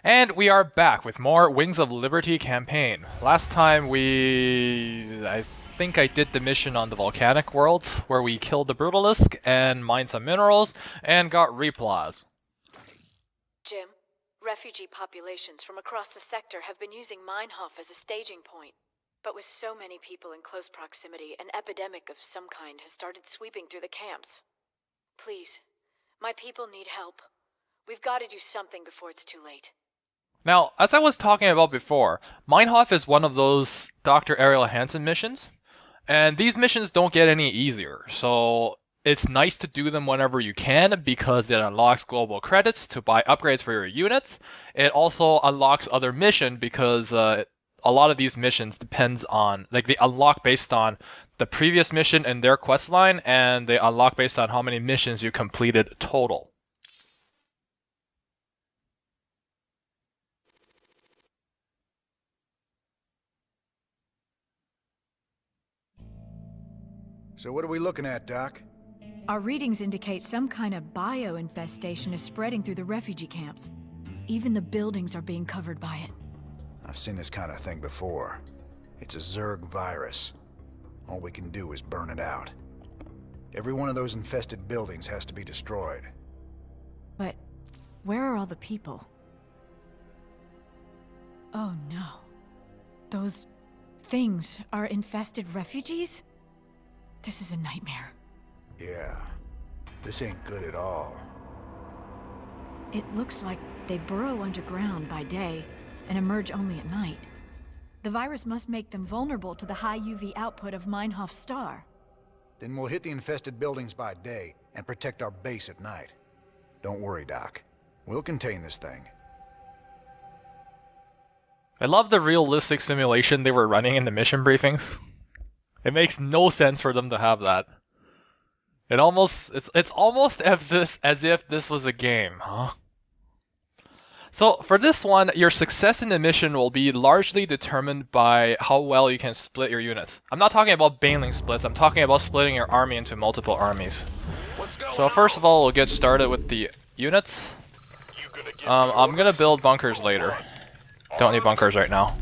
And we are back with more Wings of Liberty campaign. Last time I think I did the mission on the volcanic worlds, where we killed the Brutalisk and mined some minerals, and got replays. Jim, refugee populations from across the sector have been using Meinhof as a staging point. But with so many people in close proximity, an epidemic of some kind has started sweeping through the camps. Please, my people need help. We've got to do something before it's too late. Now, as I was talking about before, Meinhof is one of those Dr. Ariel Hansen missions, and these missions don't get any easier, so it's nice to do them whenever you can because it unlocks global credits to buy upgrades for your units. It also unlocks other missions because a lot of these missions depends on, like, they unlock based on the previous mission in their quest line, and they unlock based on how many missions you completed total. So what are we looking at, Doc? Our readings indicate some kind of bio-infestation is spreading through the refugee camps. Even the buildings are being covered by it. I've seen this kind of thing before. It's a Zerg virus. All we can do is burn it out. Every one of those infested buildings has to be destroyed. But where are all the people? Oh no. Those things are infested refugees? This is a nightmare. Yeah. This ain't good at all. It looks like they burrow underground by day and emerge only at night. The virus must make them vulnerable to the high UV output of Meinhof's star. Then we'll hit the infested buildings by day and protect our base at night. Don't worry, Doc. We'll contain this thing. I love the realistic simulation they were running in the mission briefings. It makes no sense for them to have that. It's almost as if this was a game, huh? So for this one, your success in the mission will be largely determined by how well you can split your units. I'm not talking about baneling splits, I'm talking about splitting your army into multiple armies. So first of all, we'll get started with the units. I'm gonna build bunkers later. Don't need bunkers right now.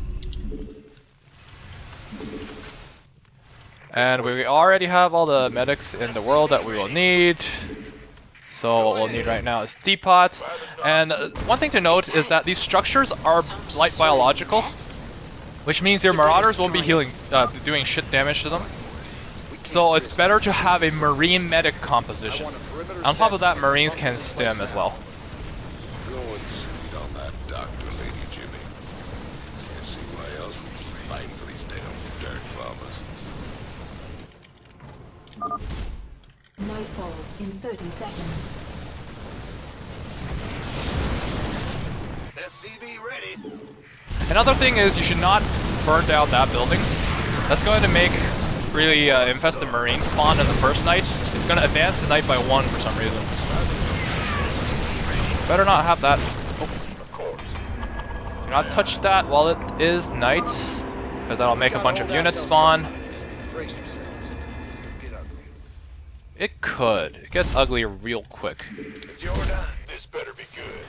And we already have all the medics in the world that we will need. So what we'll need right now is teapot. And one thing to note is that these structures are light biological, which means your marauders won't be doing shit damage to them. So it's better to have a marine medic composition. On top of that, marines can stim as well. Go and sleep on that doctor, Lady Jimmy. Can't see why else we keep fighting for these damn dirt farmers. Nightfall in 30 seconds. SCV ready. Another thing is you should not burn down that building. That's going to make really infested marines spawn in the first night. It's going to advance the night by 1 for some reason. Better not have that. Oh. Of course. Do not touch that while it is night, because that'll make a bunch of units spawn. Brace yourselves. This could get ugly. It could. It gets ugly real quick. Jordan, this better be good.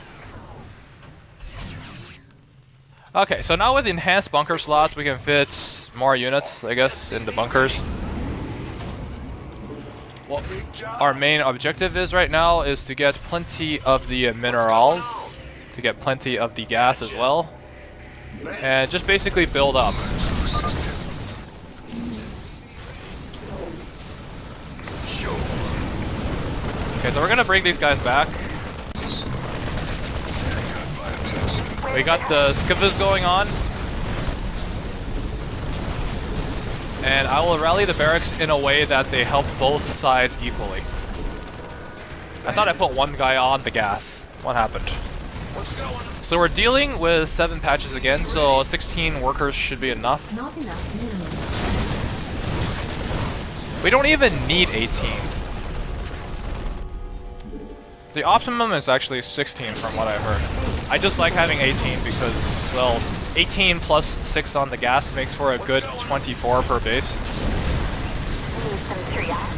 Okay, so now with enhanced bunker slots, we can fit more units, I guess, in the bunkers. What our main objective is right now is to get plenty of the minerals, to get plenty of the gas as well, and just basically build up. Okay, so we're gonna bring these guys back. We got the skivas going on. And I will rally the barracks in a way that they help both sides equally. I thought I put one guy on the gas. What happened? So we're dealing with 7 patches again, so 16 workers should be enough. Not enough minerals. We don't even need 18. The optimum is actually 16 from what I heard. I just like having 18 because, well, 18 plus 6 on the gas makes for a good 24 per base. Need some triage.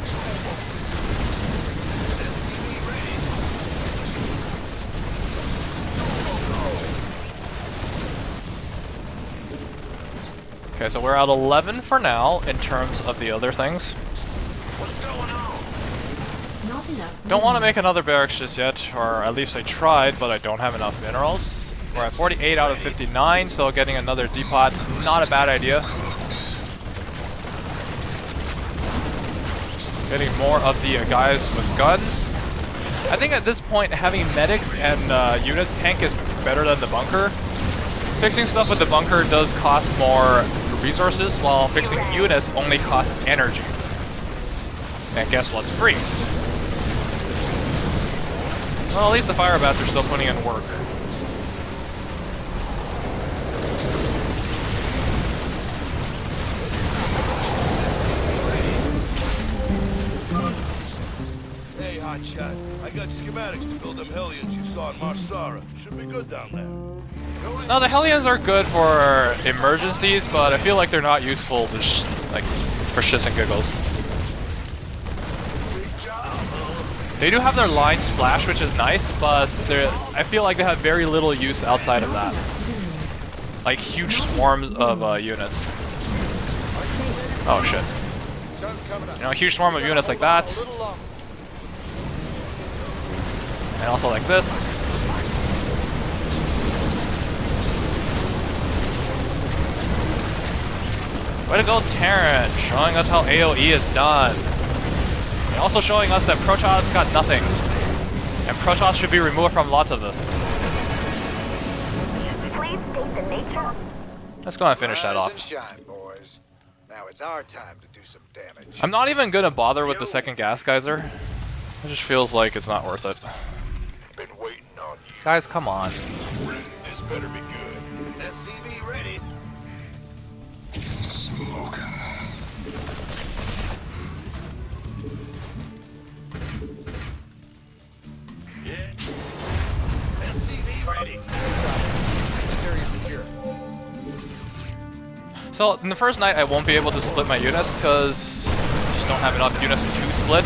Okay, so we're at 11 for now in terms of the other things. Not enough. Don't want to make another barracks just yet, or at least I tried, but I don't have enough minerals. We're at 48 out of 59, so getting another depot, not a bad idea. Getting more of the guys with guns. I think at this point, having medics and units tank is better than the bunker. Fixing stuff with the bunker does cost more resources, while fixing units only costs energy. And guess what's free? Well, at least the fire bats are still putting in work. Hey, hotshot. I got schematics to build them Hellions you saw in Marsara. Should be good down there. No, the Hellions are good for emergencies, but I feel like they're not useful to like for shits and giggles. They do have their line splash, which is nice, but I feel like they have very little use outside of that. Like huge swarms of units. Oh shit. You know, a huge swarm of units like that. And also like this. Way to go, Terran, showing us how AoE is done. And also showing us that Protoss got nothing. And Protoss should be removed from lots of them. Please state the nature. Let's go and finish that off. Rise and shine, boys. Now it's our time to do some damage. I'm not even gonna bother with the second gas geyser. It just feels like it's not worth it. Been waiting on you. Guys, come on. This better be good. SCV ready. Smoking. Yeah. SCV ready. This area's secure. So, in the first night, I won't be able to split my units because I just don't have enough units to split.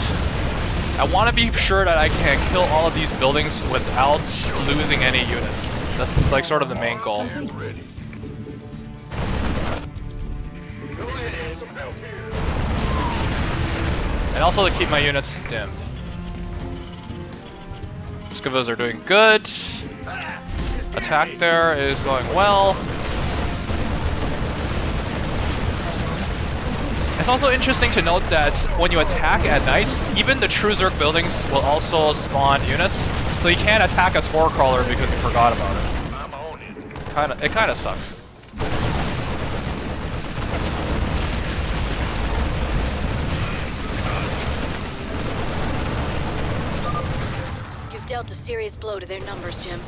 I want to be sure that I can kill all of these buildings without losing any units. That's like sort of the main goal. Ready. Go ahead. Some help here. And also to keep my units dimmed. Skivas are doing good. Attack there is going well. It's also interesting to note that when you attack at night, even the true Zerg buildings will also spawn units. So you can't attack a spore crawler because you forgot about it. I'm on it. It kinda sucks. You've dealt a serious blow to their numbers, Jim.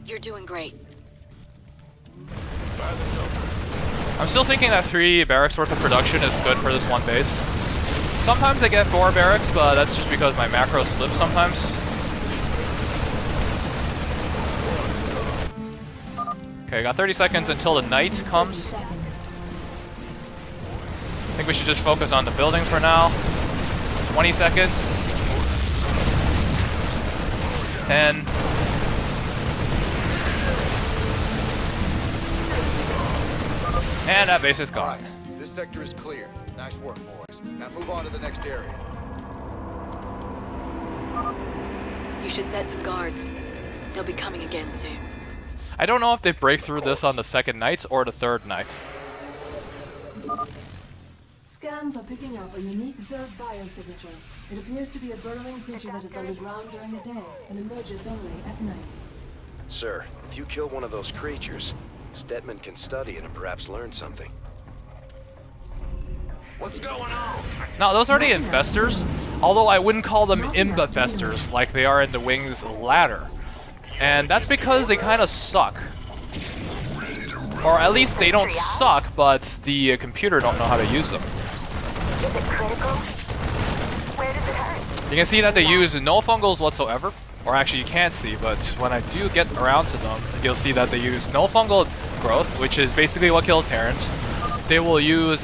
You're doing great. By the number. I'm still thinking that 3 barracks worth of production is good for this one base. Sometimes I get 4 barracks, but that's just because my macros slip sometimes. Okay, got 30 seconds until the night comes. 30 seconds. I think we should just focus on the building for now. 20 seconds. 10. And that base is gone. Alright, this sector is clear. Nice work, boys. Now move on to the next area. You should set some guards. They'll be coming again soon. I don't know if they break through this on the second night or the third night. Scans are picking up a unique Zerg biosignature. It appears to be a burrowing creature that is underground during the day and emerges only at night. Sir, if you kill one of those creatures, Stetman can study it and perhaps learn something. What's going on? Now, those are the infestors, although I wouldn't call them imbefestors like they are in the Wings ladder. And that's because they kind of suck. Or at least they don't suck, but the computer don't know how to use them. Is it critical? Where does it hurt? You can see that they use no fungals whatsoever. Or actually you can't see, but when I do get around to them, you'll see that they use no fungal growth, which is basically what kills Terrans. They will use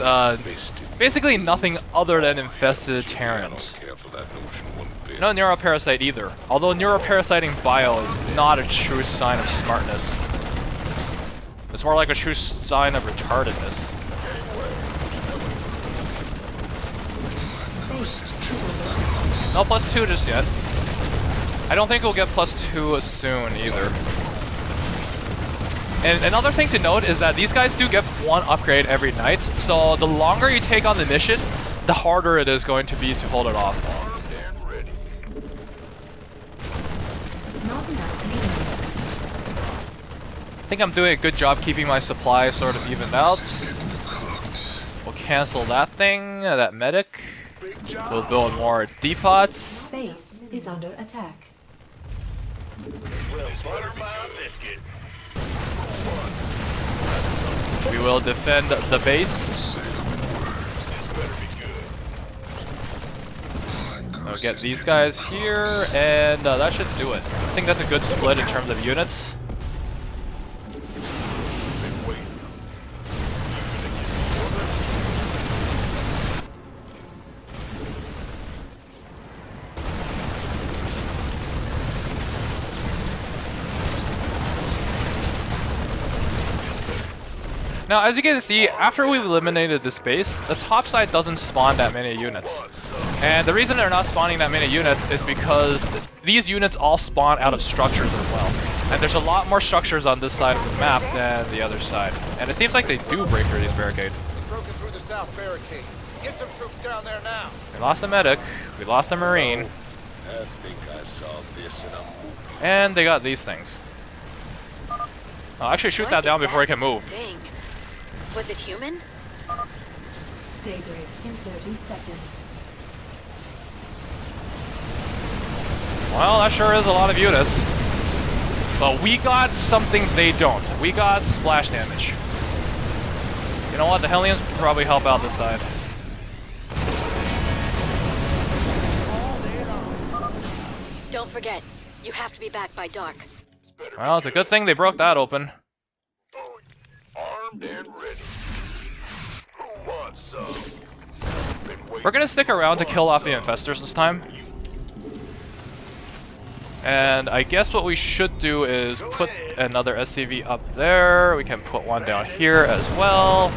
basically nothing other than infested Terrans. No neuroparasite either, although neuroparasiting bio is not a true sign of smartness. It's more like a true sign of retardedness. No +2 just yet. I don't think we'll get +2 soon either. And another thing to note is that these guys do get one upgrade every night, so the longer you take on the mission, the harder it is going to be to hold it off. I think I'm doing a good job keeping my supply sort of evened out. We'll cancel that thing, that medic. We'll build more depots. Base is under attack. We will defend the base. I'll get these guys here, and that should do it. I think that's a good split in terms of units. Now, as you can see, after we've eliminated this base, the top side doesn't spawn that many units. And the reason they're not spawning that many units is because these units all spawn out of structures as well. And there's a lot more structures on this side of the map than the other side. And it seems like they do break through these barricades. Broken through the south barricade. Get some troops down there now. We lost a medic, we lost a marine, I think I saw this in a movie. and they got these things. I'll actually shoot that down before I can move. Thing. Was it human? Daybreak in 30 seconds. Well, that sure is a lot of units. But we got something they don't. We got splash damage. You know what? The Hellions will probably help out this side. Don't forget, you have to be back by dark. Well, it's a good thing they broke that open. Armed and ready. Who wants some? We're gonna stick around to kill off the infestors this time. And I guess what we should do is put another SCV up there. We can put one down here as well.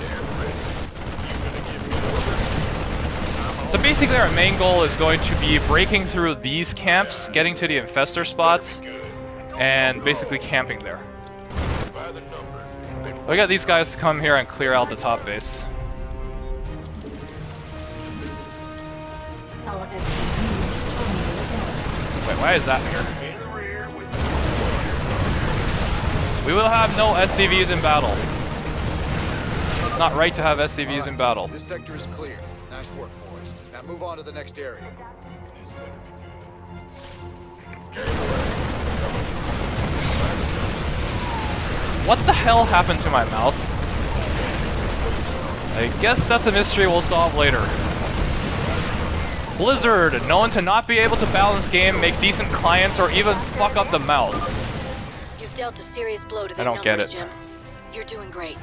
So basically our main goal is going to be breaking through these camps, getting to the infestor spots, and basically camping there. We got these guys to come here and clear out the top base. Our SCV is under attack. Wait, why is that here? We will have no SCVs in battle. It's not right to have SCVs in battle. This sector is clear. Nice work, boys. Now move on to the next area. What the hell happened to my mouse? I guess that's a mystery we'll solve later. Blizzard, known to not be able to balance game, make decent clients, or even fuck up the mouse. You've dealt a serious blow to their I don't get numbers, it. Jim. You're doing great.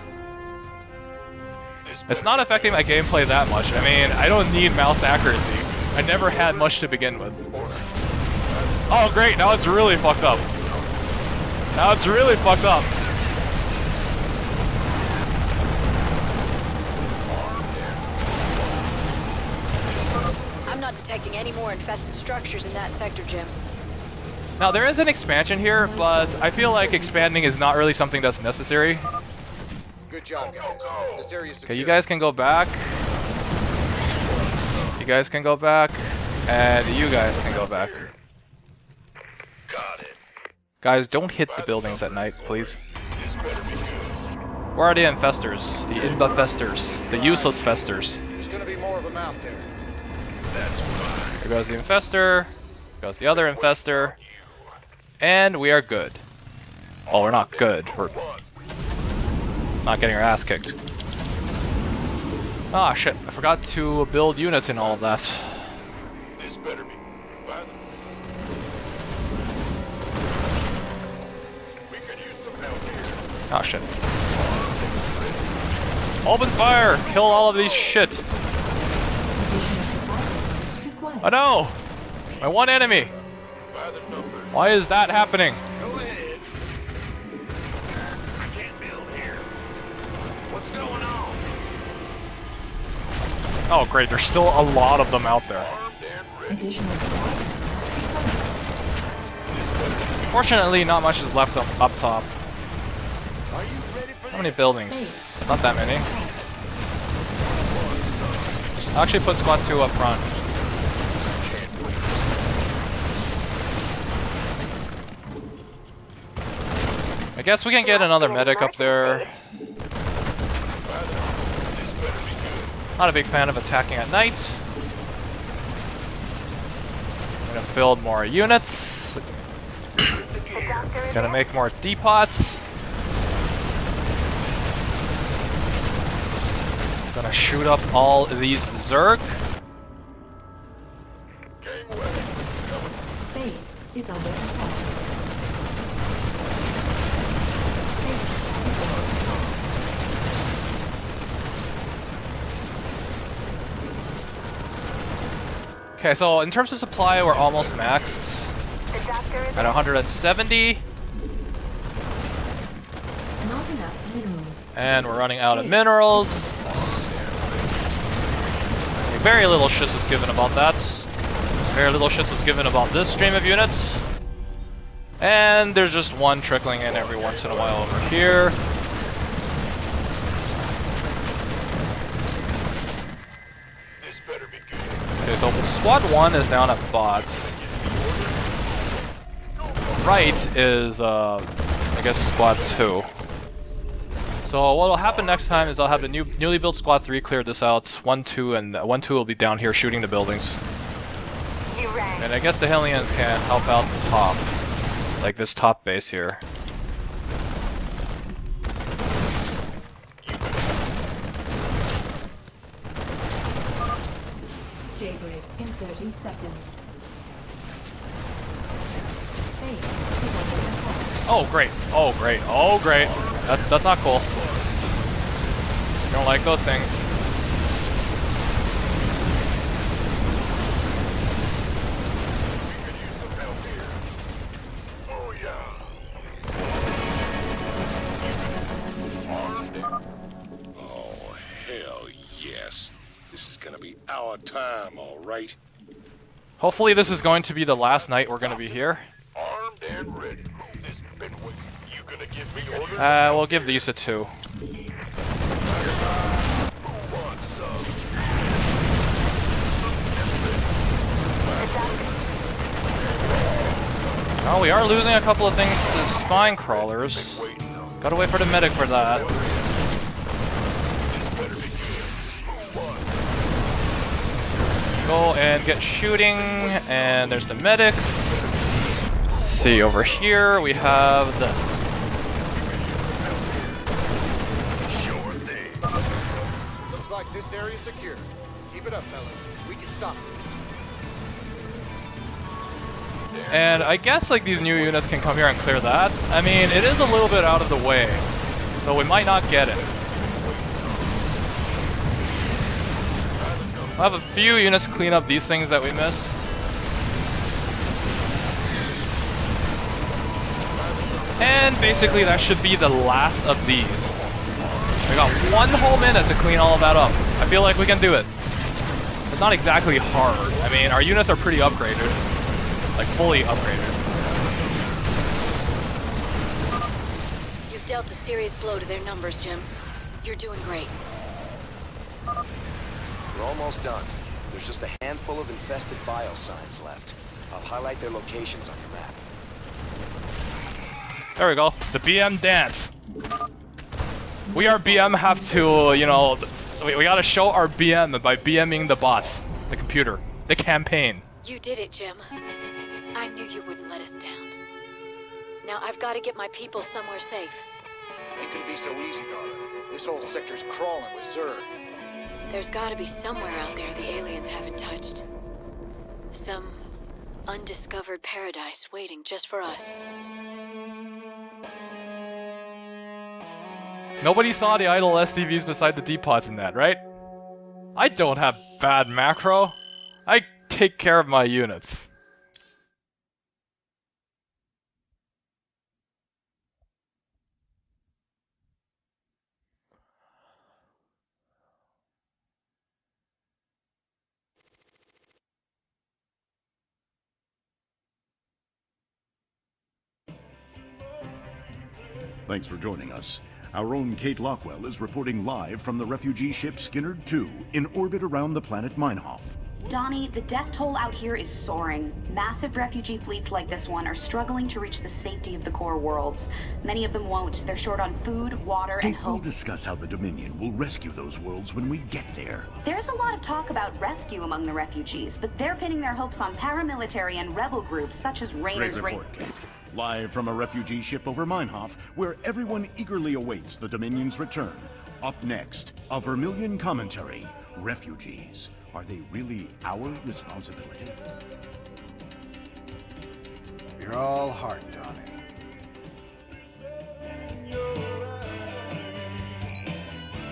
It's not affecting my gameplay that much. I mean, I don't need mouse accuracy. I never had much to begin with. Oh great, now it's really fucked up. Now it's really fucked up. I'm not detecting any more infested structures in that sector, Jim. Now there is an expansion here, but I feel like expanding is not really something that's necessary. Good job, guys. This area is secure. Okay, you guys can go back. You guys can go back. And you guys can go back. Got it. Guys, don't hit the buildings at night, please. Where are the infestors? The Inbafesters. The useless festers. There's gonna be more of them out there. That's fine. There goes the infestor. There goes the other infestor. And we are good. Well, we're not good. We're not getting our ass kicked. Ah, shit. I forgot to build units in all of that. This better be. We could use some help here. Ah, shit. Open fire! Kill all of these shit! Oh no! My one enemy! By the numbers. Why is that happening? Go ahead. I can't build here. What's going on? Oh great, there's still a lot of them out there. Additional squad members confirmed. Fortunately, not much is left up top. How many buildings? Not that many. I'll actually put squad 2 up front. I guess we can get another medic up there. Not a big fan of attacking at night. Gonna build more units. Gonna make more depots. Gonna shoot up all these Zerg. Base is under attack. Okay, so in terms of supply, we're almost maxed. At 170. Not enough minerals. And we're running out of minerals. Very little shit was given about that. Very little shit was given about this stream of units. And there's just one trickling in every once in a while over here. Okay, so squad 1 is down at bots. Right is, I guess, squad 2. So what will happen next time is I'll have the newly built squad 3 clear this out. 1-2 and 1-2 will be down here shooting the buildings. And I guess the Hellions can help out the top. Like this top base here. Daybreak in 30 seconds. Base is under attack. Oh great! Oh great! Oh great! That's not cool. Don't like those things. Oh, hell yes. This is gonna be our time, all right. Hopefully this is going to be the last night we're going to be here. Armed and ready. This been waiting. You gonna give me orders? We'll give these a 2. Who wants some? Oh, we are losing a couple of things to spine crawlers. Gotta wait for the medic for that. Go and get shooting, and there's the medics. See, over here we have this. Sure thing. Looks like this area's secure. Keep it up, fellas. We can stop it. And I guess like these new units can come here and clear that. I mean, it is a little bit out of the way, so we might not get it. I'll have a few units clean up these things that we missed. And basically that should be the last of these. We got 1 whole minute to clean all of that up. I feel like we can do it. It's not exactly hard. I mean, our units are pretty upgraded. Like, fully upgraded. You've dealt a serious blow to their numbers, Jim. You're doing great. We're almost done. There's just a handful of infested biosigns left. I'll highlight their locations on your map. There we go. The BM dance. We, our BM, have to, you know, we gotta show our BM by BMing the bots, the computer, the campaign. You did it, Jim. I knew you wouldn't let us down. Now I've got to get my people somewhere safe. Ain't gonna be so easy, darling. This whole sector's crawling with Zerg. There's got to be somewhere out there the aliens haven't touched. Some undiscovered paradise waiting just for us. Nobody saw the idle SDVs beside the depots in that, right? I don't have bad macro. I take care of my units. Thanks for joining us. Our own Kate Lockwell is reporting live from the refugee ship Skinnerd 2 in orbit around the planet Meinhof. Donnie, the death toll out here is soaring. Massive refugee fleets like this one are struggling to reach the safety of the core worlds. Many of them won't. They're short on food, water, and Kate, hope. we'll discuss how the Dominion will rescue those worlds when we get there. There's a lot of talk about rescue among the refugees, but they're pinning their hopes on paramilitary and rebel groups such as Raiders. Great report, Kate. Live from a refugee ship over Meinhof, where everyone eagerly awaits the Dominion's return. Up next, a Vermilion commentary. Refugees. Are they really our responsibility? You're all heart, Donnie.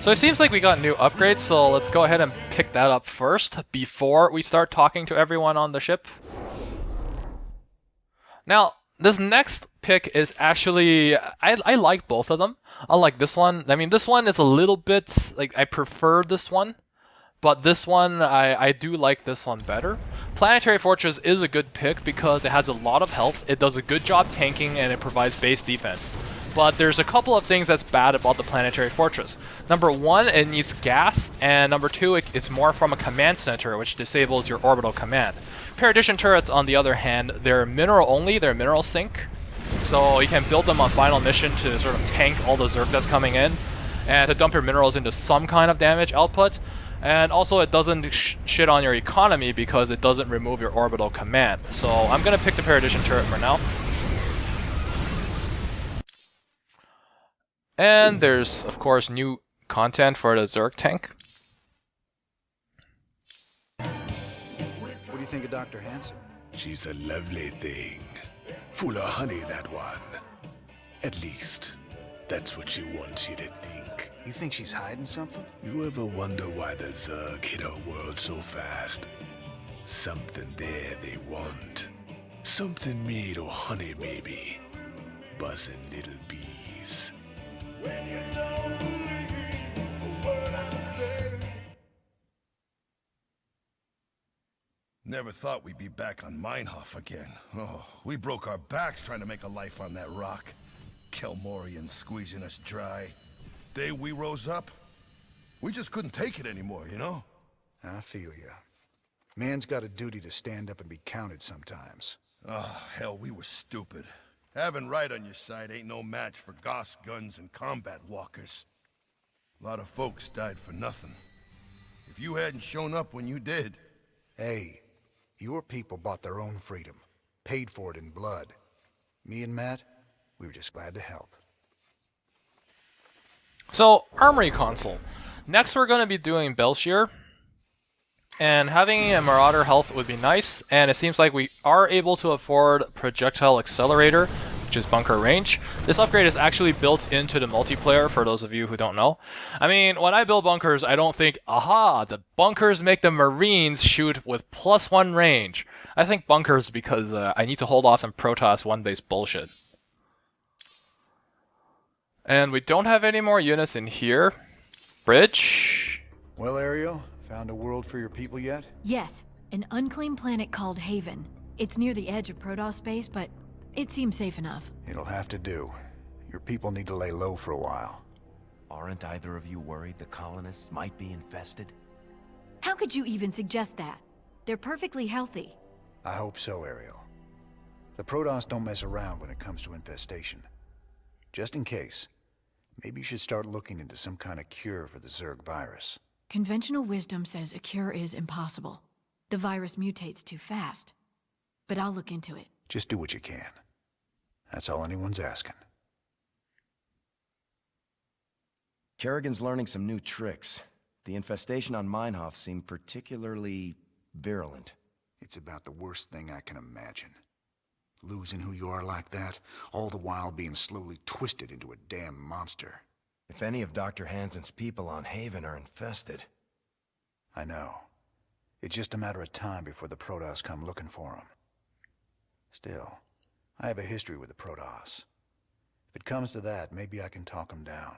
So it seems like we got new upgrades, so let's go ahead and pick that up first before we start talking to everyone on the ship. Now, this next pick is actually, I like both of them. Unlike this one, I mean, this one is a little bit, like, I prefer this one. But this one, I do like this one better. Planetary Fortress is a good pick because it has a lot of health, it does a good job tanking, and it provides base defense. But there's a couple of things that's bad about the Planetary Fortress. Number one, it needs gas, and number two, it's more from a command center, which disables your orbital command. Perdition turrets, on the other hand, they're mineral only, they're mineral sink. So you can build them on final mission to sort of tank all the Zerg that's coming in, and to dump your minerals into some kind of damage output. And also it doesn't shit on your economy because it doesn't remove your orbital command. So I'm going to pick the Perdition turret for now. And there's, of course, new content for the Zerg tank. What do you think of Dr. Hansen? She's a lovely thing. Full of honey, that one. At least, that's what she wants you to think. You think she's hiding something? You ever wonder why the Zerg hit our world so fast? Something there they want. Something made of honey, maybe. Buzzing little bees. Never thought we'd be back on Meinhof again. Oh, we broke our backs trying to make a life on that rock. Kelmorians squeezing us dry. Day we rose up, we just couldn't take it anymore, you know? I feel ya. Man's got a duty to stand up and be counted sometimes. Oh, hell, we were stupid. Having right on your side ain't no match for Goss guns and combat walkers. A lot of folks died for nothing. If you hadn't shown up when you did... Hey, your people bought their own freedom. Paid for it in blood. Me and Matt, we were just glad to help. So, Armory Console. Next we're going to be doing Belshir. And having a Marauder health would be nice. And it seems like we are able to afford Projectile Accelerator, which is bunker range. This upgrade is actually built into the multiplayer, for those of you who don't know. I mean, when I build bunkers, I don't think, aha, the bunkers make the Marines shoot with +1 range. I think bunkers because I need to hold off some Protoss 1-base bullshit. And we don't have any more units in here. Bridge. Well, Ariel, found a world for your people yet? Yes, an unclaimed planet called Haven. It's near the edge of Protoss space, but it seems safe enough. It'll have to do. Your people need to lay low for a while. Aren't either of you worried the colonists might be infested? How could you even suggest that? They're perfectly healthy. I hope so, Ariel. The Protoss don't mess around when it comes to infestation. Just in case, maybe you should start looking into some kind of cure for the Zerg virus. Conventional wisdom says a cure is impossible. The virus mutates too fast. But I'll look into it. Just do what you can. That's all anyone's asking. Kerrigan's learning some new tricks. The infestation on Meinhof seemed particularly virulent. It's about the worst thing I can imagine. Losing who you are like that, all the while being slowly twisted into a damn monster. If any of Dr. Hansen's people on Haven are infested... I know. It's just a matter of time before the Protoss come looking for him. Still, I have a history with the Protoss. If it comes to that, maybe I can talk them down.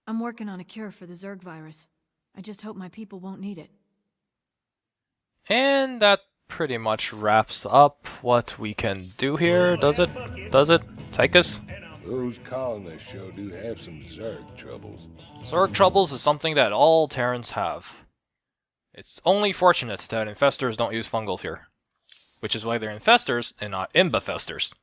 I'm working on a cure for the Zerg virus. I just hope my people won't need it. And that pretty much wraps up what we can do here, does it? Does it? Tychus? Those colonists sure do have some Zerg troubles. Zerg troubles is something that all Terrans have. It's only fortunate that infestors don't use fungals here. Which is why they're infestors and not imbefestors.